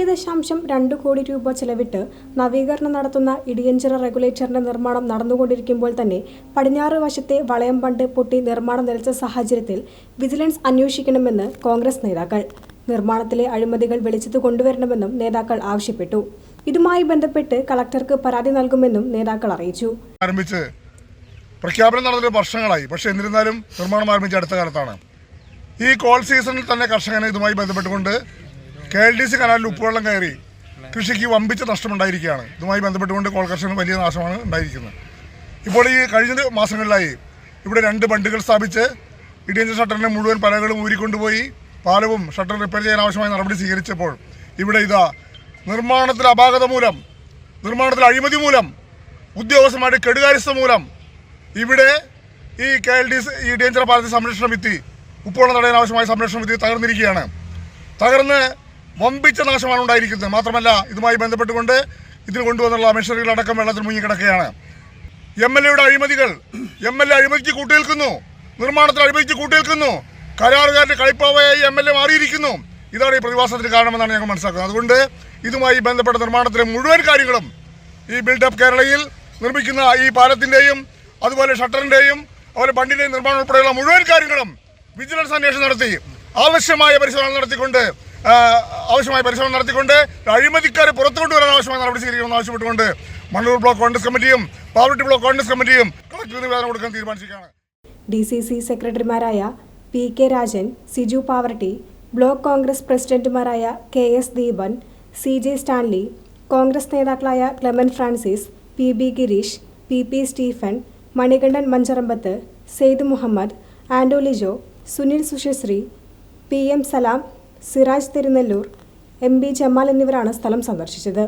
5.2 കോടി രൂപ ചെലവിട്ട് നവീകരണം നടത്തുന്ന ഇടിയഞ്ചിറ റെഗുലേറ്ററിന്റെ നിർമ്മാണം നടന്നുകൊണ്ടിരിക്കുമ്പോൾ തന്നെ പടിഞ്ഞാറ് വശത്തെ വളയം ബണ്ട് പൊട്ടി നിർമ്മാണം നിലച്ച സാഹചര്യത്തിൽ വിജിലൻസ് അന്വേഷിക്കണമെന്ന് കോൺഗ്രസ് നേതാക്കൾ. നിർമ്മാണത്തിലെ അഴിമതികൾ വെളിച്ചത്ത് കൊണ്ടുവരണമെന്നും നേതാക്കൾ ആവശ്യപ്പെട്ടു. ഇതുമായി ബന്ധപ്പെട്ട് കളക്ടർക്ക് പരാതി നൽകുമെന്നും നേതാക്കൾ അറിയിച്ചു. പ്രഖ്യാപനം നടന്നിട്ട് വർഷങ്ങളായി. പക്ഷേ എന്നിരുന്നാലും നിർമ്മാണം ആരംഭിച്ച അടുത്ത കാലത്താണ്. ഈ കോൾ സീസണിൽ തന്നെ കർഷകന് ഇതുമായി ബന്ധപ്പെട്ടുകൊണ്ട് KLDC കനാലിൽ ഉപ്പുവെള്ളം കയറി കൃഷിക്ക് വമ്പിച്ച നഷ്ടമുണ്ടായിരിക്കുകയാണ്. ഇതുമായി ബന്ധപ്പെട്ടുകൊണ്ട് കോൾ കർഷകന് വലിയ നാശമാണ് ഉണ്ടായിരിക്കുന്നത്. ഇപ്പോൾ ഈ കഴിഞ്ഞ മാസങ്ങളിലായി ഇവിടെ 2 ബണ്ടുകൾ സ്ഥാപിച്ച് ഇടിയഞ്ചിറ ഷട്ടറിൻ്റെ മുഴുവൻ പലകളും ഊരിക്കൊണ്ടുപോയി പാലവും ഷട്ടർ റിപ്പയർ ചെയ്യാൻ ആവശ്യമായ നടപടി സ്വീകരിച്ചപ്പോൾ ഇവിടെ നിർമ്മാണത്തിൽ അപാകത മൂലം, നിർമ്മാണത്തിൽ അഴിമതി മൂലം, ഉദ്യോഗസ്ഥന്മാരുടെ കെടുകാര്യസ്ഥ മൂലം ഇവിടെ ഈ KLDC ഇടിയഞ്ചിറ പാലത്തെ സംരക്ഷണ ഭിത്തി, ഉപ്പുവെള്ളം തടയാൻ ആവശ്യമായ സംരക്ഷണ ഭിത്തി തകർന്നിരിക്കുകയാണ്. തകർന്ന് വമ്പിച്ച നാശമാണ് ഉണ്ടായിരിക്കുന്നത്. മാത്രമല്ല ഇതുമായി ബന്ധപ്പെട്ടുകൊണ്ട് ഇതിന് കൊണ്ടുവന്നുള്ള മെഷീനറികളടക്കം വെള്ളത്തിൽ മുങ്ങിക്കിടക്കുകയാണ്. MLA അഴിമതികൾ, MLA അഴിമതിക്ക് കൂട്ടുനിൽക്കുന്നു, നിർമ്മാണത്തിൽ അഴിമതിക്ക് കൂട്ടുനിൽക്കുന്നു, കരാറുകാരുടെ കളിപ്പാവയായി MLA മാറിയിരിക്കുന്നു. ഇതാണ് ഈ പ്രതിഭാസത്തിന് കാരണമെന്നാണ് ഞങ്ങൾ മനസ്സിലാക്കുന്നത്. അതുകൊണ്ട് ഇതുമായി ബന്ധപ്പെട്ട നിർമ്മാണത്തിലെ മുഴുവൻ കാര്യങ്ങളും ഈ ബിൽഡപ്പ് കേരളയിൽ നിർമ്മിക്കുന്ന ഈ പാലത്തിൻ്റെയും അതുപോലെ ഷട്ടറിൻ്റെയും അതുപോലെ ബണ്ടിൻ്റെയും നിർമ്മാണം ഉൾപ്പെടെയുള്ള മുഴുവൻ കാര്യങ്ങളും വിജിലൻസ് അന്വേഷണം നടത്തി ആവശ്യമായ പരിശോധന നടത്തിക്കൊണ്ട് അഴിമതിക്കാരെ പുറത്തു കൊണ്ടുവരാൻ ആവശ്യമായ നടപടി സ്വീകരിക്കണമെന്ന് ആവശ്യപ്പെട്ടുകൊണ്ട് മണ്ണൂർ ബ്ലോക്ക് കോൺഗ്രസ് കമ്മിറ്റിയും പാവറട്ടി ബ്ലോക്ക് കോൺഗ്രസ് കമ്മിറ്റിയും കളക്ടറിന് നിവേദനം കൊടുക്കാൻ തീരുമാനിച്ചിരിക്കുകയാണ്. DCC സെക്രട്ടറിമാരായ PK രാജൻ, സിജു പാവറട്ടി, ബ്ലോക്ക് കോൺഗ്രസ് പ്രസിഡന്റുമാരായ KS Deepan, CJ Stanley, Congress നേതാക്കളായ Clement Francis, PB Girish, PP Stephen, Manikandan Mancharambath, Syed Muhammad, Anto Lijo, Sunil സുശശ്രീ, PM സലാം, സിറാജ് തിരുനെല്ലൂർ, MB ജമാൽ എന്നിവരാണ് സ്ഥലം സന്ദർശിച്ചത്.